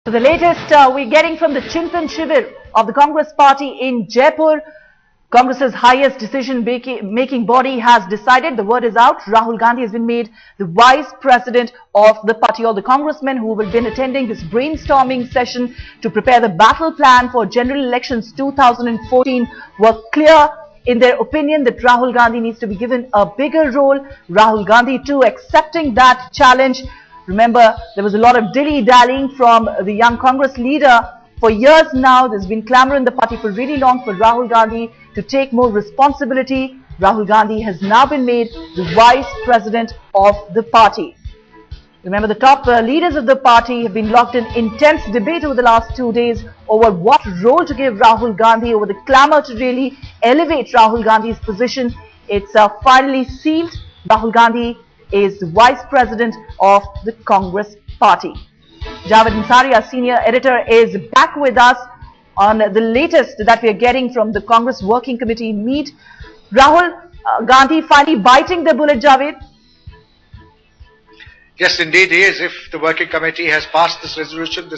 So the latest we're getting from the Chintan Shivir of the Congress party in Jaipur. Congress's highest decision-making body has decided, the word is out, Rahul Gandhi has been made the vice president of the party. All the congressmen who will be attending this brainstorming session to prepare the battle plan for general elections 2014 were clear in their opinion that Rahul Gandhi needs to be given a bigger role. Rahul Gandhi too accepting that challenge. Remember, there was a lot of dilly-dallying from the young Congress leader. For years now, there's been clamor in the party for really long for Rahul Gandhi to take more responsibility. Rahul Gandhi has now been made the vice president of the party. Remember, the top leaders of the party have been locked in intense debate over the last 2 days over what role to give Rahul Gandhi, over the clamor to really elevate Rahul Gandhi's position. It's finally sealed. Rahul Gandhi is the vice president of the Congress party. Javed Ansari, our senior editor, is back with us on the latest that we are getting from the Congress Working Committee meet. Rahul Gandhi finally biting the bullet, Javed? Yes, indeed he is. If the Working Committee has passed this resolution,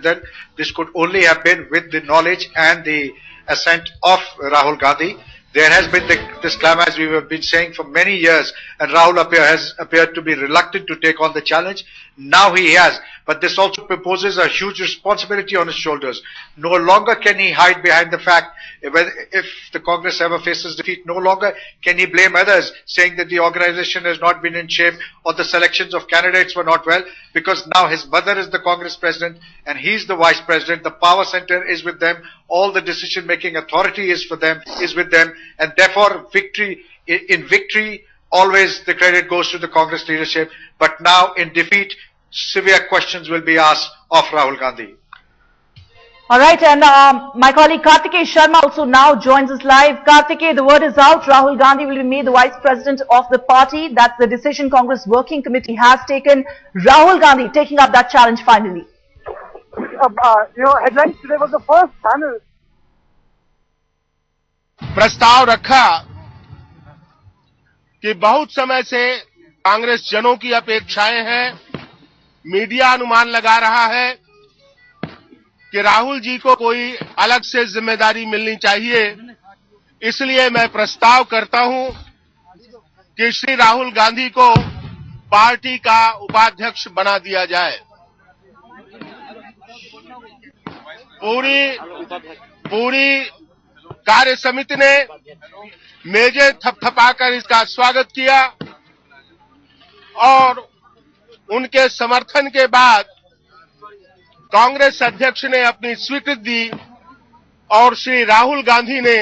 then this could only have been with the knowledge and the assent of Rahul Gandhi. There has been this clamor, as we have been saying, for many years, and Rahul has appeared to be reluctant to take on the challenge. Now he has, but this also proposes a huge responsibility on his shoulders. No longer can he hide behind the fact, if the Congress ever faces defeat, no longer can he blame others, saying that the organization has not been in shape or the selections of candidates were not well, because now his mother is the Congress president and he's the vice president. The power center is with them. All the decision-making authority is with them, and therefore in victory, always the credit goes to the Congress leadership. But now in defeat, severe questions will be asked of Rahul Gandhi. All right, and my colleague Kartikeya Sharma also now joins us live. Kartikeya, the word is out. Rahul Gandhi will be made the vice president of the party. That's the decision Congress Working Committee has taken. Rahul Gandhi taking up that challenge finally. Headlines today was the first panel. प्रस्ताव रखा कि बहुत समय से कांग्रेस जनों की अपेक्षाएं हैं, मीडिया अनुमान लगा रहा है कि राहुल जी को कोई अलग से जिम्मेदारी मिलनी चाहिए। इसलिए मैं प्रस्ताव करता हूं कि श्री राहुल गांधी को पार्टी का उपाध्यक्ष बना दिया जाए। पूरी कार्य समिति ने मेजे थपथपाकर इसका स्वागत किया और उनके समर्थन के बाद कांग्रेस अध्यक्ष ने अपनी स्वीकृति दी और श्री राहुल गांधी ने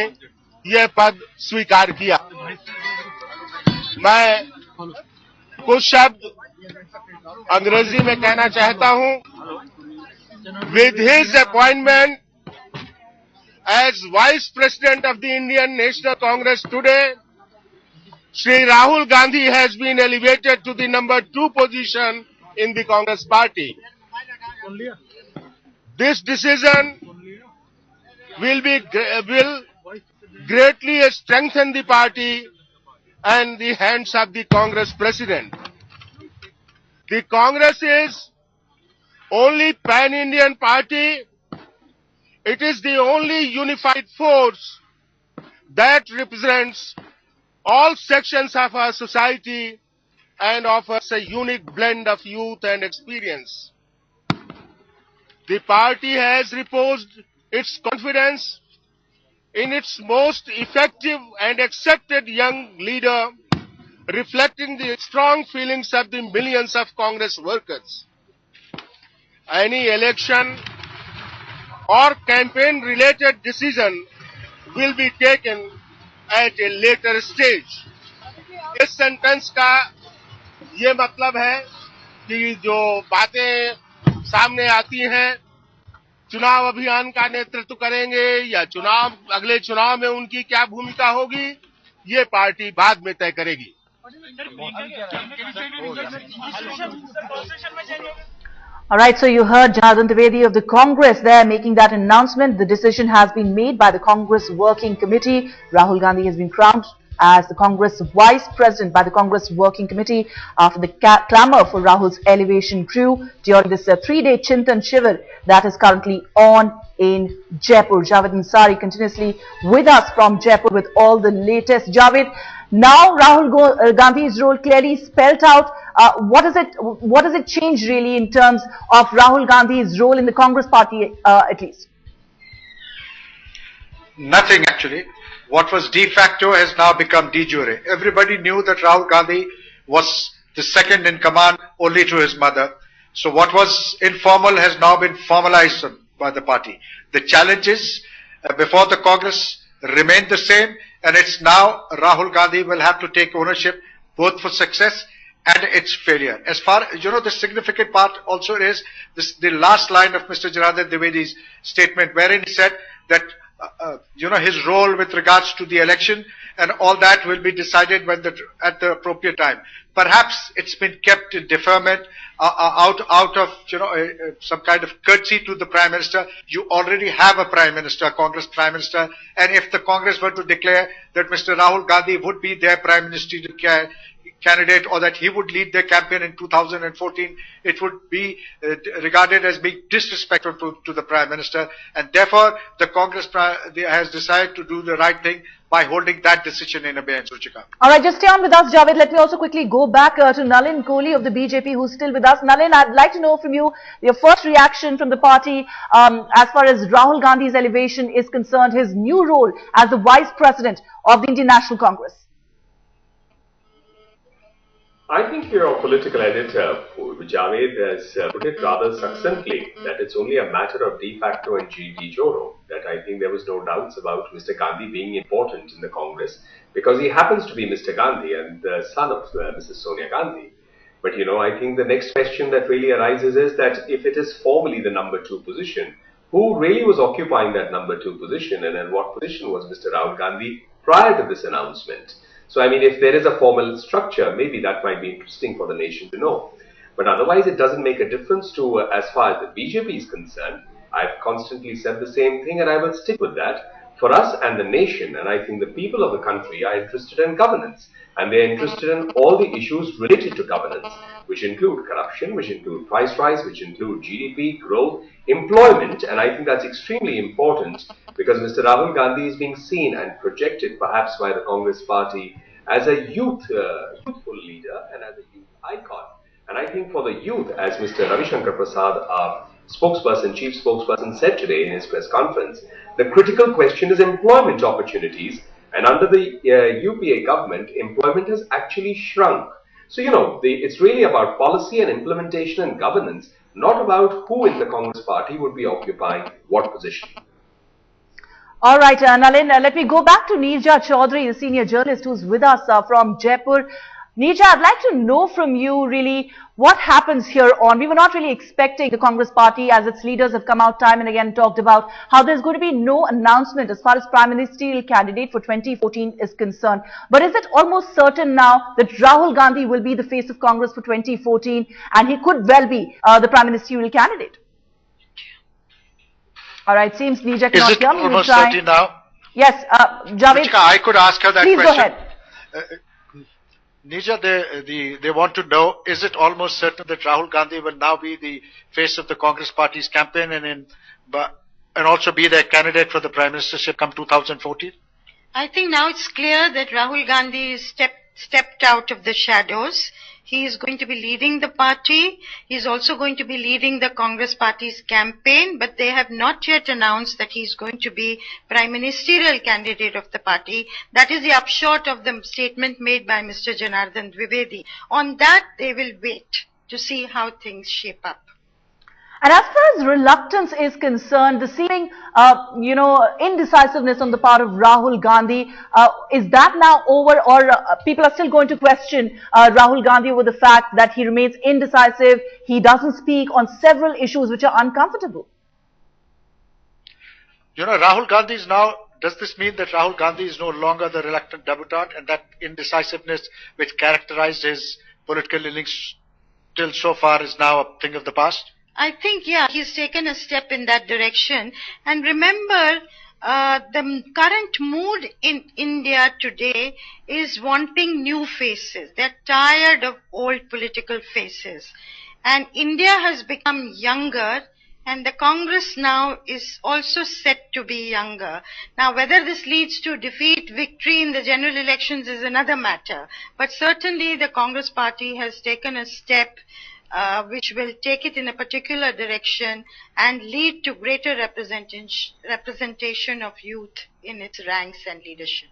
यह पद स्वीकार किया। मैं कुछ शब्द अंग्रेजी में कहना चाहता हूं। With his appointment as Vice President of the Indian National Congress today, Shri Rahul Gandhi has been elevated to the number 2 position in the Congress party. This decision will greatly strengthen the party and the hands of the Congress President. The Congress is only pan-Indian party. It is the only unified force that represents all sections of our society and offers a unique blend of youth and experience. The party has reposed its confidence in its most effective and accepted young leader, reflecting the strong feelings of the millions of Congress workers. Any election or campaign-related decision will be taken at a later stage. इस sentence का ये मतलब है कि जो बातें सामने आती हैं, चुनाव अभियान का नेतृत्व करेंगे या अगले चुनाव में उनकी क्या भूमिका होगी, ये पार्टी बाद में तय करेगी। All right, so you heard Janardhan Trivedi of the Congress there making that announcement. The decision has been made by the Congress Working Committee. Rahul Gandhi has been crowned as the Congress Vice President by the Congress Working Committee after the clamour for Rahul's elevation grew during this 3-day Chintan Shivir that is currently on in Jaipur. Javed Ansari continuously with us from Jaipur with all the latest. Javed, now Rahul Gandhi's role clearly spelled out. What does it change really in terms of Rahul Gandhi's role in the Congress party at least? Nothing actually. What was de facto has now become de jure. Everybody knew that Rahul Gandhi was the second in command only to his mother. So what was informal has now been formalized by the party. The challenges before the Congress remain the same, and it's now Rahul Gandhi will have to take ownership both for success and its failure. As far as you know, the significant part also is the last line of Mr. Janardhan Dwivedi's statement, wherein he said that his role with regards to the election and all that will be decided at the appropriate time. Perhaps it's been kept in deferment out of some kind of courtesy to the Prime Minister. You already have a Prime Minister, a Congress Prime Minister, and if the Congress were to declare that Mr. Rahul Gandhi would be their Prime Ministerial candidate or that he would lead their campaign in 2014, it would be regarded as being disrespectful to the Prime Minister, and therefore the Congress has decided to do the right thing by holding that decision in abeyance. Ruchika. Alright, just stay on with us, Javed. Let me also quickly go back to Nalin Kohli of the BJP who's still with us. Nalin, I'd like to know from you your first reaction from the party as far as Rahul Gandhi's elevation is concerned, his new role as the Vice President of the Indian National Congress. I think your political editor, Javed, has put it rather succinctly that it's only a matter of de facto and de jure, that I think there was no doubts about Mr. Gandhi being important in the Congress because he happens to be Mr. Gandhi and the son of Mrs. Sonia Gandhi. But I think the next question that really arises is that if it is formally the number 2 position, who really was occupying that number 2 position, and in what position was Mr. Rahul Gandhi prior to this announcement? So, if there is a formal structure, maybe that might be interesting for the nation to know. But otherwise, it doesn't make a difference to, as far as the BJP is concerned. I've constantly said the same thing and I will stick with that. For us and the nation, and I think the people of the country are interested in governance. And they're interested in all the issues related to governance, which include corruption, which include price rise, which include GDP, growth, employment. And I think that's extremely important because Mr. Rahul Gandhi is being seen and projected perhaps by the Congress party as a youthful leader and as a youth icon. And I think for the youth, as Mr. Ravi Shankar Prasad, our chief spokesperson said today in his press conference, the critical question is employment opportunities. And under the UPA government, employment has actually shrunk. So, it's really about policy and implementation and governance, not about who in the Congress party would be occupying what position. All right, Nalin, let me go back to Neerja Chaudhary, the senior journalist who's with us from Jaipur. Neerja, I'd like to know from you really what happens here on. We were not really expecting the Congress party, as its leaders have come out time and again talked about how there's going to be no announcement as far as Prime Ministerial candidate for 2014 is concerned. But is it almost certain now that Rahul Gandhi will be the face of Congress for 2014 and he could well be the Prime Ministerial candidate? All right, seems Neerja cannot hear me. Is it almost certain now? Yes, Javed. Ruchika, I could ask her that question. Please go ahead. Neerja, they want to know, is it almost certain that Rahul Gandhi will now be the face of the Congress party's campaign and also be their candidate for the Prime Ministership come 2014? I think now it's clear that Rahul Gandhi is stepped out of the shadows. He is going to be leading the party. He is also going to be leading the Congress party's campaign, but they have not yet announced that he is going to be Prime Ministerial candidate of the party. That is the upshot of the statement made by Mr. Janardhan Dwivedi. On that, they will wait to see how things shape up. And as far as reluctance is concerned, the seeming, indecisiveness on the part of Rahul Gandhi, is that now over, or people are still going to question Rahul Gandhi over the fact that he remains indecisive, he doesn't speak on several issues which are uncomfortable? Rahul Gandhi is now, does this mean that Rahul Gandhi is no longer the reluctant debutant and that indecisiveness which characterized his political innings till so far is now a thing of the past? I think, yeah, he's taken a step in that direction. And remember, the current mood in India today is wanting new faces. They're tired of old political faces. And India has become younger, and the Congress now is also set to be younger. Now, whether this leads to defeat, victory in the general elections is another matter. But certainly the Congress party has taken a step which will take it in a particular direction and lead to greater representation of youth in its ranks and leadership.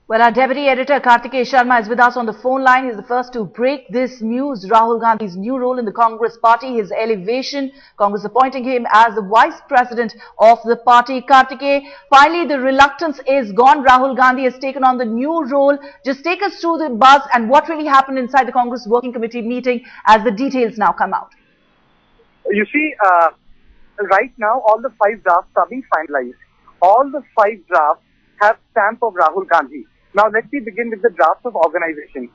Well, our Deputy Editor Kartikeya Sharma is with us on the phone line. He's the first to break this news. Rahul Gandhi's new role in the Congress party, his elevation, Congress appointing him as the Vice President of the party. Kartikeya, finally the reluctance is gone. Rahul Gandhi has taken on the new role. Just take us through the buzz and what really happened inside the Congress Working Committee meeting as the details now come out. You see, right now all the 5 drafts are being finalized. All the 5 drafts have stamp of Rahul Gandhi. Now let me begin with the draft of organization.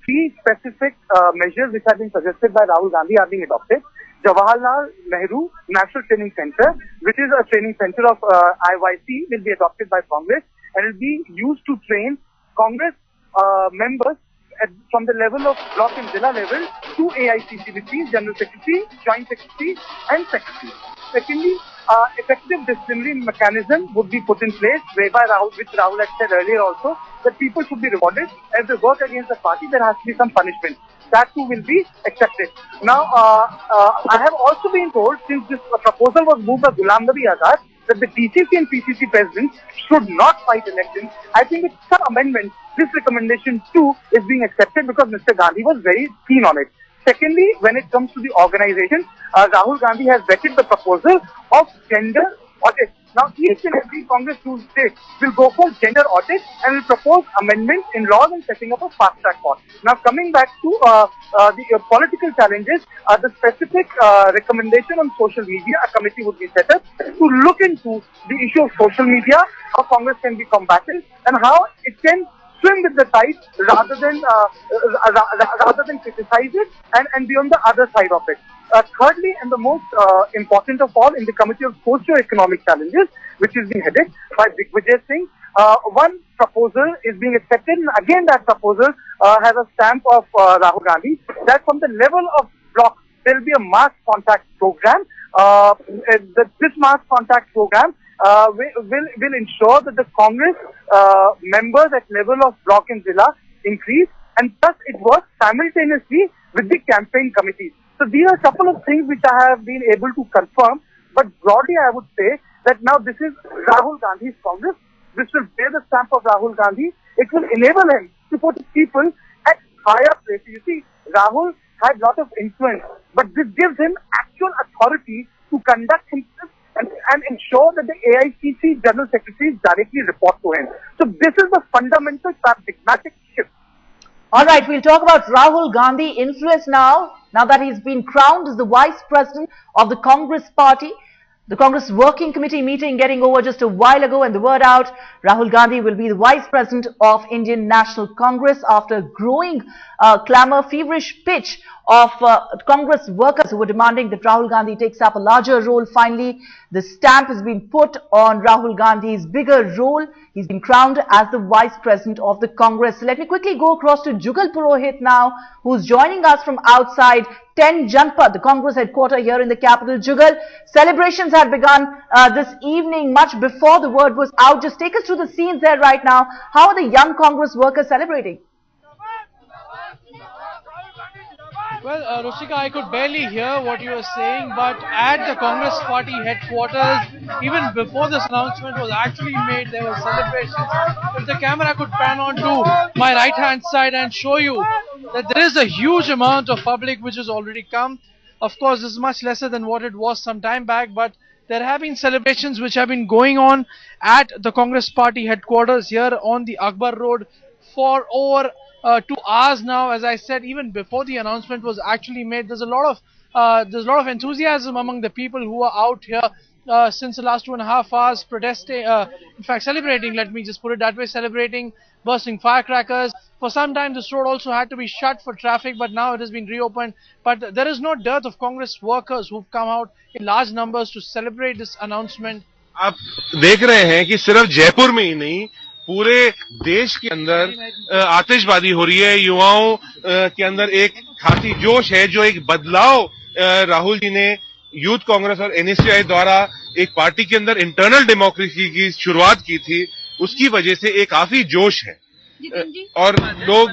3 specific measures which have been suggested by Rahul Gandhi are being adopted. Jawaharlal Nehru National Training Center, which is a training center of IYC, will be adopted by Congress and will be used to train Congress members from the level of block and Zilla level to AICC, which means General Secretary, Joint Secretary and Secretary. Secondly, effective disciplinary mechanism would be put in place, whereby which Rahul had said earlier also, that people should be rewarded. If they work against the party, there has to be some punishment. That too will be accepted. Now, I have also been told, since this proposal was moved by Ghulam Nabi Azad, that the DCC and PCC presidents should not fight elections. I think it's some amendment. This recommendation too is being accepted because Mr. Gandhi was very keen on it. Secondly, when it comes to the organization, Rahul Gandhi has vetted the proposal of gender audit. Now, each and every Congress state will go for gender audit and will propose amendments in laws and setting up a fast-track court. Now, coming back to the political challenges, the specific recommendation on social media, a committee would be set up to look into the issue of social media, how Congress can be combated, and how it can swim with the tide rather than criticize it and be on the other side of it. Thirdly, and the most important of all, in the Committee of Socio-Economic Challenges, which is being headed by Digvijay Singh, one proposal is being accepted, and again that proposal has a stamp of Rahul Gandhi, that from the level of block, there will be a mass contact program. This mass contact program will ensure that the Congress members at level of block and Zilla increase, and thus it works simultaneously with the campaign committees. So these are a couple of things which I have been able to confirm, but broadly I would say that now this is Rahul Gandhi's Congress. This will bear the stamp of Rahul Gandhi. It will enable him to put people at higher places. You see, Rahul had a lot of influence, but this gives him actual authority to conduct himself and ensure that the AICC General Secretaries directly report to him. So this is the fundamental paradigmatic shift. All right, we'll talk about Rahul Gandhi influence now that he's been crowned as the Vice President of the Congress Party. The Congress Working Committee meeting getting over just a while ago, and the word out, Rahul Gandhi will be the Vice President of Indian National Congress after growing clamour, feverish pitch of Congress workers who were demanding that Rahul Gandhi takes up a larger role. Finally, the stamp has been put on Rahul Gandhi's bigger role. He's been crowned as the Vice President of the Congress. Let me quickly go across to Jugal Purohit now, who's joining us from outside 10 Janpad, the Congress headquarters here in the capital. Jugal, celebrations had begun this evening much before the word was out. Just take us through the scenes there right now. How are the young Congress workers celebrating? Well, Rushika, I could barely hear what you were saying, but at the Congress party headquarters, even before this announcement was actually made, there were celebrations. If the camera could pan on to my right-hand side and show you that there is a huge amount of public which has already come. Of course, this is much lesser than what it was some time back, but there have been celebrations which have been going on at the Congress party headquarters here on the Akbar Road for over 2 hours now. As I said, even before the announcement was actually made, there's a lot of enthusiasm among the people who are out here since the last 2.5 hours protesting, in fact celebrating, let me just put it that way, celebrating, bursting firecrackers. For some time this road also had to be shut for traffic, but now it has been reopened. But there is no dearth of Congress workers who've come out in large numbers to celebrate this announcement आप देख रहे हैं कि सिर्फ जयपुर में ही नहीं, पूरे देश के अंदर आतिशबाजी हो रही है। युवाओं के अंदर एक खासी जोश है, जो एक बदलाव राहुल जी ने यूथ कांग्रेस और एनएसयूआई द्वारा एक पार्टी के अंदर इंटरनल डेमोक्रेसी की शुरुआत की थी, उसकी वजह से एक काफी जोश है और लोग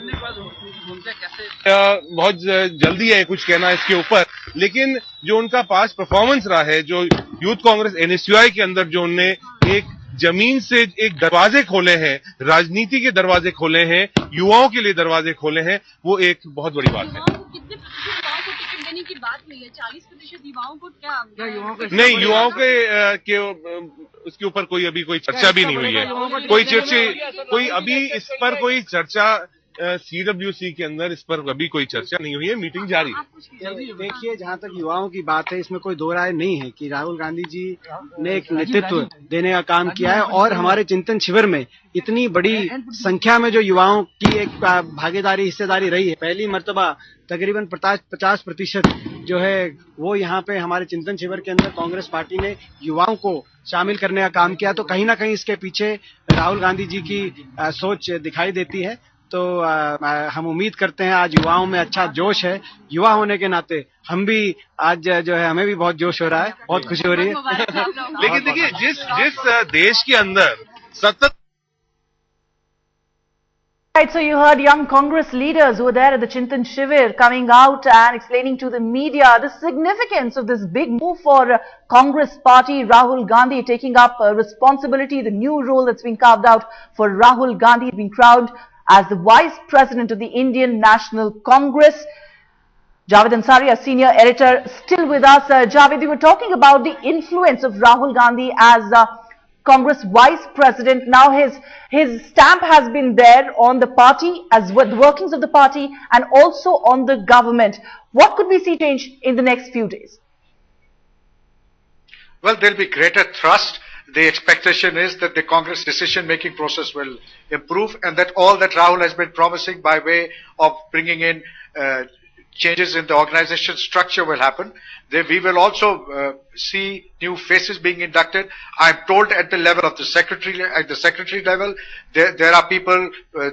बहुत जल्दी है कुछ कहना इसके ऊपर, लेकिन जो उनका पास्ट परफॉर्मेंस रहा है, जो यूथ कांग्रेस एनएसयूआई के अंदर जो उनने एक जमीन से एक दरवाजे खोले हैं, राजनीति के दरवाजे खोले हैं, युवाओं के लिए दरवाजे खोले हैं, वो एक बहुत बड़ी बात है। कितने टिकट देने की बात हुई है? 40% युवाओं को क्या नहीं, युवाओं के उसके ऊपर अभी कोई चर्चा भी नहीं हुई है। कोई अभी इस पर कोई चर्चा सीडब्ल्यूसी के अंदर इस पर अभी कोई चर्चा नहीं हुई है, मीटिंग जारी है। देखिए, जहां तक युवाओं की बात है, इसमें कोई दो राय नहीं है कि राहुल गांधी जी ने एक नेतृत्व देने का काम किया है और हमारे चिंतन शिविर में इतनी बड़ी संख्या में जो युवाओं की एक भागीदारी, हिस्सेदारी रही है। पहली मर्तबा तकरीबन 50% जो है वो यहाँ पे हमारे चिंतन शिविर के अंदर कांग्रेस पार्टी ने युवाओं को शामिल करने का काम किया, तो कहीं ना कहीं इसके पीछे राहुल गांधी जी की सोच दिखाई देती है। तो हम उम्मीद करते हैं आज युवाओं में अच्छा जोश है। युवा होने के नाते हम भी आज जो है, हमें भी बहुत जोश हो रहा है, बहुत खुशी हो रही है। लेकिन देखिए, जिस देश के अंदर सतत Right, so you heard young Congress leaders who were there at the Chintan Shivir coming out and explaining to the media the significance of this big move for Congress party, Rahul Gandhi taking up responsibility, the new role that's been carved out for Rahul Gandhi being crowned as the Vice President of the Indian National Congress. Javed Ansari, a senior editor, still with us. Javed, you were talking about the influence of Rahul Gandhi as Congress Vice President. Now his stamp has been there on the party, as well the workings of the party, and also on the government. What could we see change in the next few days? Well, there'll be greater thrust. The expectation is that the Congress decision-making process will improve, and that all that Rahul has been promising by way of bringing in changes in the organization structure will happen. We will also see new faces being inducted. I'm told at the level of the secretary level, there are people,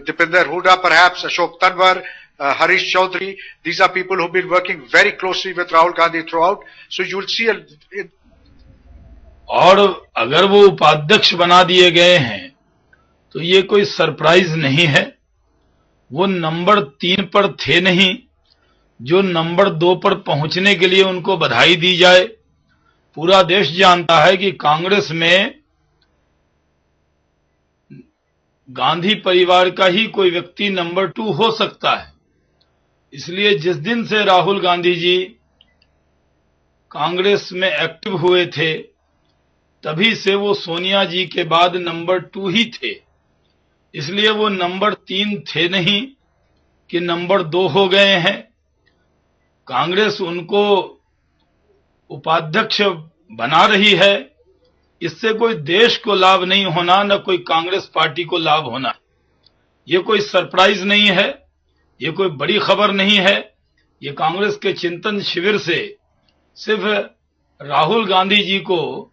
Dipinder Hooda perhaps, Ashok Tanwar, Harish Chaudhary. These are people who've been working very closely with Rahul Gandhi throughout. So you'll see और अगर वो उपाध्यक्ष बना दिए गए हैं तो ये कोई सरप्राइज नहीं है। वो नंबर 3 पर थे नहीं, जो नंबर 2 पर पहुंचने के लिए उनको बधाई दी जाए। पूरा देश जानता है कि कांग्रेस में गांधी परिवार का ही कोई व्यक्ति नंबर 2 हो सकता है। इसलिए जिस दिन से राहुल गांधी जी कांग्रेस में एक्टिव हुए थे, तभी से वो सोनिया जी के बाद नंबर 2 ही थे। इसलिए वो नंबर 3 थे नहीं कि नंबर 2 हो गए हैं। कांग्रेस उनको उपाध्यक्ष बना रही है, इससे कोई देश को लाभ नहीं होना, न कोई कांग्रेस पार्टी को लाभ होना। ये कोई सरप्राइज नहीं है, ये कोई बड़ी खबर नहीं है। ये कांग्रेस के चिंतन शिविर से सिर्फ राहुल गांधी जी को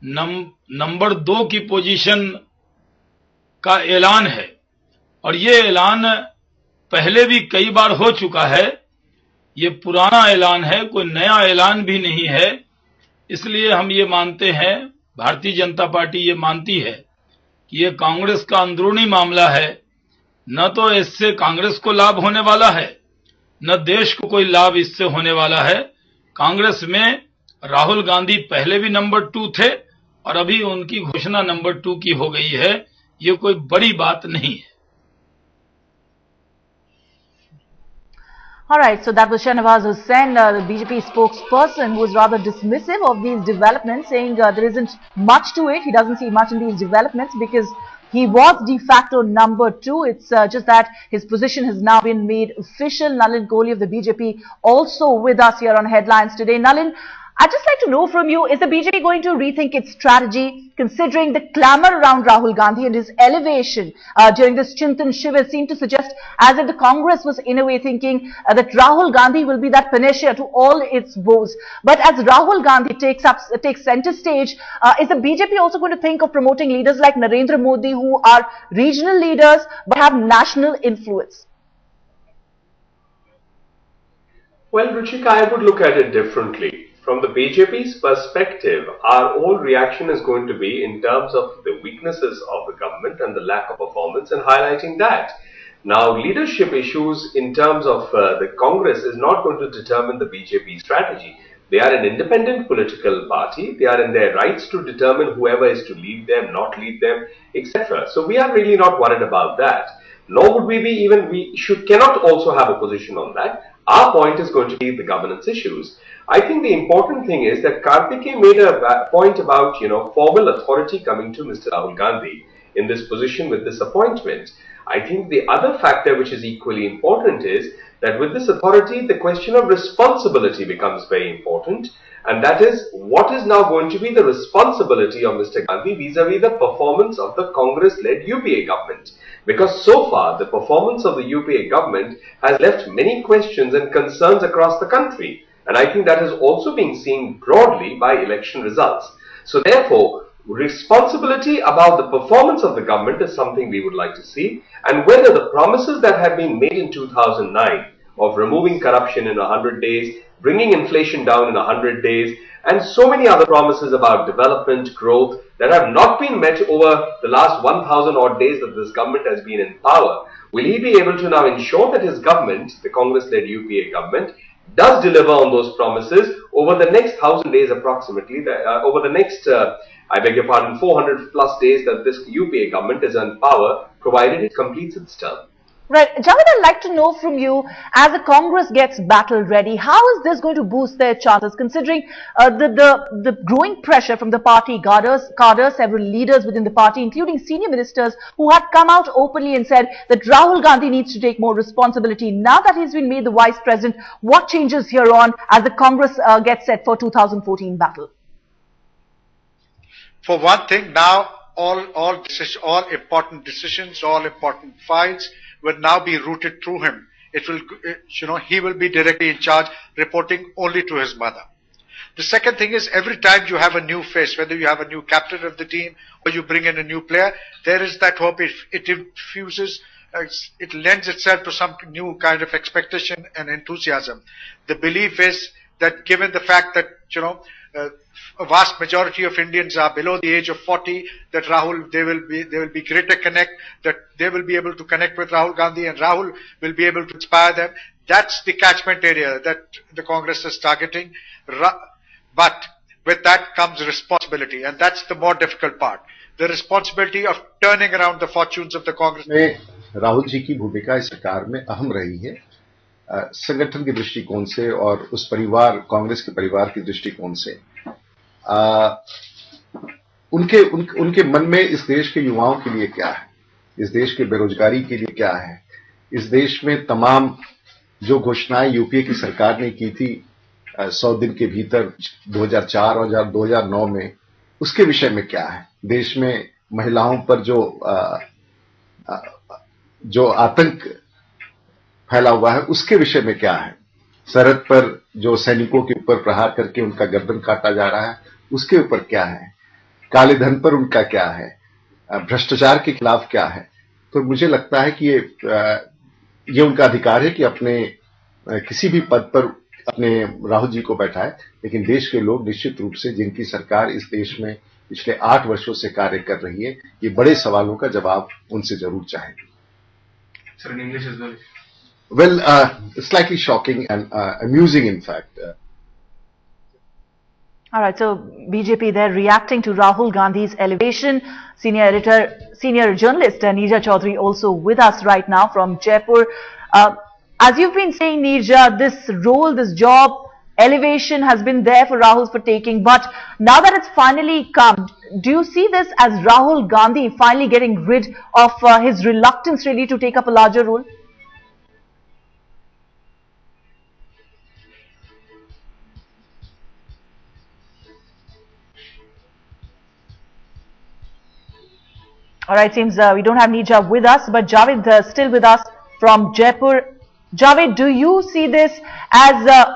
नंबर 2 की पोजीशन का ऐलान है, और ये ऐलान पहले भी कई बार हो चुका है। ये पुराना ऐलान है, कोई नया ऐलान भी नहीं है। इसलिए हम ये मानते हैं, भारतीय जनता पार्टी ये मानती है कि ये कांग्रेस का अंदरूनी मामला है। न तो इससे कांग्रेस को लाभ होने वाला है, न देश को कोई लाभ इससे होने वाला है। कांग्रेस में राहुल गांधी पहले भी नंबर 2 थे और अभी उनकी घोषणा नंबर 2 की हो गई है। ये कोई बड़ी बात नहीं है। All right, so that was Shahnawaz Hussain, the BJP spokesperson, who was rather dismissive of these developments, saying there isn't much to it. He doesn't see much in these developments because he was de facto number 2. It's just that his position has now been made official. Nalin Kohli of the BJP also with us here on Headlines today. Nalin, I'd just like to know from you, is the BJP going to rethink its strategy, considering the clamor around Rahul Gandhi and his elevation during this Chintan Shivir seemed to suggest as if the Congress was in a way thinking that Rahul Gandhi will be that panacea to all its woes. But as Rahul Gandhi takes center stage, is the BJP also going to think of promoting leaders like Narendra Modi, who are regional leaders but have national influence? Well, Ruchika, I would look at it differently. From the BJP's perspective, our whole reaction is going to be in terms of the weaknesses of the government and the lack of performance and highlighting that. Now, leadership issues in terms of the Congress is not going to determine the BJP strategy. They are an independent political party. They are in their rights to determine whoever is to lead them, not lead them, etc. So we are really not worried about that. Nor would we be even, cannot also have a position on that. Our point is going to be the governance issues. I think the important thing is that Karthikeyan made a point about, formal authority coming to Mr. Rahul Gandhi in this position with this appointment. I think the other factor which is equally important is that with this authority, the question of responsibility becomes very important. And that is, what is now going to be the responsibility of Mr. Gandhi vis-a-vis the performance of the Congress-led UPA government? Because so far, the performance of the UPA government has left many questions and concerns across the country. And I think that is also being seen broadly by election results. So therefore, responsibility about the performance of the government is something we would like to see. And whether the promises that have been made in 2009 of removing corruption in 100 days, bringing inflation down in 100 days, and so many other promises about development, growth that have not been met over the last 1,000 odd days that this government has been in power, will he be able to now ensure that his government, the Congress-led UPA government, does deliver on those promises over the next 1,000 days approximately, over the next, 400 plus days that this UPA government is in power, provided it completes its term. Right. Javed, I'd like to know from you, as the Congress gets battle ready, how is this going to boost their chances, considering the growing pressure from the party cadres, several leaders within the party, including senior ministers who had come out openly and said that Rahul Gandhi needs to take more responsibility. Now that he's been made the vice president, what changes here on as the Congress gets set for 2014 battle? For one thing, now all important decisions, all important files will now be routed through him. It will, he will be directly in charge, reporting only to his mother. The second thing is, every time you have a new face, whether you have a new captain of the team or you bring in a new player, there is that hope. It infuses, it lends itself to some new kind of expectation and enthusiasm. The belief is that given the fact that, a vast majority of Indians are below the age of 40, that there will be greater connect, that they will be able to connect with Rahul Gandhi and Rahul will be able to inspire them. That's the catchment area that the Congress is targeting. But with that comes responsibility, and that's the more difficult part. The responsibility of turning around the fortunes of the Congress. Rahul ji की भूमिका इस सरकार में अहम रही है, संगठन के दृष्टिकोण से और उस परिवार, कांग्रेस के परिवार के दृष्टिकोण से। उनके मन में इस देश के युवाओं के लिए क्या है, इस देश के बेरोजगारी के लिए क्या है, इस देश में तमाम जो घोषणाएं यूपीए की सरकार ने की थी 100 दिन के भीतर 2004 और 2009 में, उसके विषय में क्या है, देश में महिलाओं पर जो आतंक फैला हुआ है उसके विषय में क्या है, सरहद पर जो सैनिकों के ऊपर प्रहार करके उनका गर्दन काटा जा रहा है उसके ऊपर क्या है, काले धन पर उनका क्या है, भ्रष्टाचार के खिलाफ क्या है। तो मुझे लगता है कि ये उनका अधिकार है कि अपने किसी भी पद पर अपने राहुल जी को बैठाए, लेकिन देश के लोग निश्चित रूप से, जिनकी सरकार इस देश में पिछले 8 वर्षों से कार्य कर रही है, ये बड़े सवालों का जवाब उनसे जरूर चाहेंगे। Sir, in English as well. Well, slightly shocking and amusing, in fact. All right, so BJP, they're reacting to Rahul Gandhi's elevation. Senior journalist Neerja Chaudhary also with us right now from Jaipur. As you've been saying, Neerja, this role, this job, elevation has been there for Rahul for taking. But now that it's finally come, do you see this as Rahul Gandhi finally getting rid of his reluctance really to take up a larger role? All right, seems we don't have Nija with us, but Javed still with us from Jaipur. Javed, do you see this as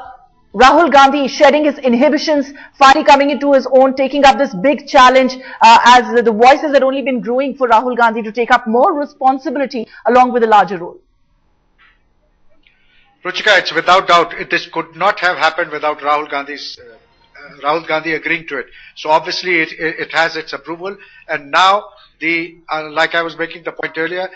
Rahul Gandhi shedding his inhibitions, finally coming into his own, taking up this big challenge as the voices had only been growing for Rahul Gandhi to take up more responsibility along with a larger role? Ruchika, it's without doubt, this could not have happened without Rahul Gandhi agreeing to it. So obviously it has its approval, and now like I was making the point earlier,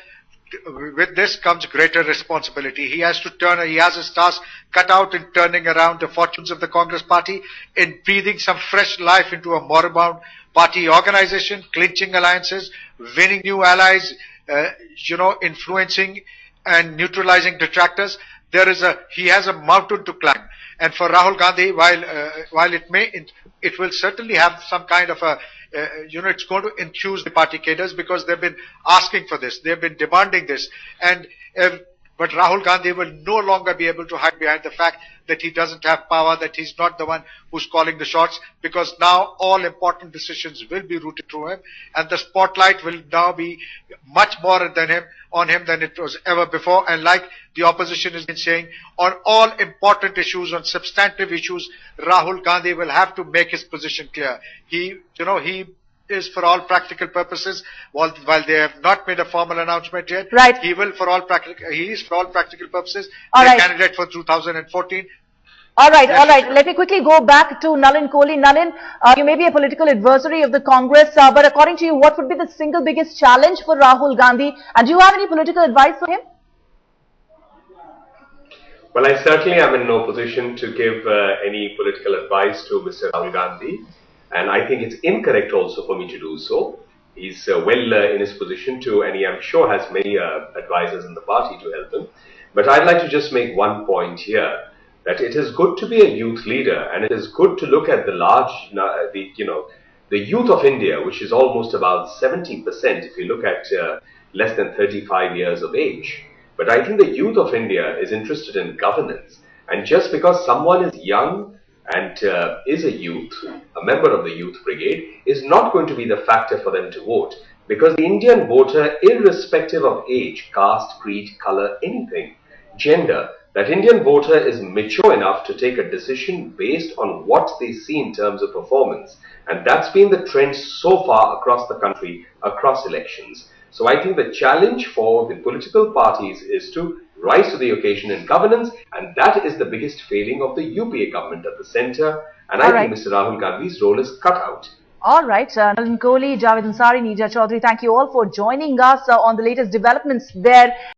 with this comes greater responsibility. He has his task cut out in turning around the fortunes of the Congress party, in breathing some fresh life into a moribund party organization, clinching alliances, winning new allies, influencing and neutralizing detractors. He has a mountain to climb. And for Rahul Gandhi, while it will certainly have some kind of it's going to enthuse the party cadres, because they've been asking for this, they've been demanding this, but Rahul Gandhi will no longer be able to hide behind the fact that he doesn't have power, that he's not the one who's calling the shots, because now all important decisions will be routed through him, and the spotlight will now be much more on him than it was ever before. And like the opposition has been saying, on all important issues, on substantive issues, Rahul Gandhi will have to make his position clear. He is, for all practical purposes, while they have not made a formal announcement yet, right, he is for all practical purposes the candidate for 2014. All right. Let me quickly go back to Nalin Kohli. Nalin, you may be a political adversary of the Congress, but according to you, what would be the single biggest challenge for Rahul Gandhi? And do you have any political advice for him? Well, I certainly am in no position to give any political advice to Mr. Rahul Gandhi. And I think it's incorrect also for me to do so. He's well in his position to, and he, I'm sure, has many advisors in the party to help him. But I'd like to just make one point here, that it is good to be a youth leader, and it is good to look at the youth of India, which is almost about 70% if you look at less than 35 years of age. But I think the youth of India is interested in governance. And just because someone is young and is a youth, a member of the youth brigade, is not going to be the factor for them to vote. Because the Indian voter, irrespective of age, caste, creed, color, anything, gender, that Indian voter is mature enough to take a decision based on what they see in terms of performance. And that's been the trend so far across the country, across elections. So I think the challenge for the political parties is to rise to the occasion in governance, and that is the biggest failing of the UPA government at the centre. And I think Mr. Rahul Gandhi's role is cut out. All right, Nalin Kohli, Javed Ansari, Nija Chaudhary, thank you all for joining us on the latest developments there.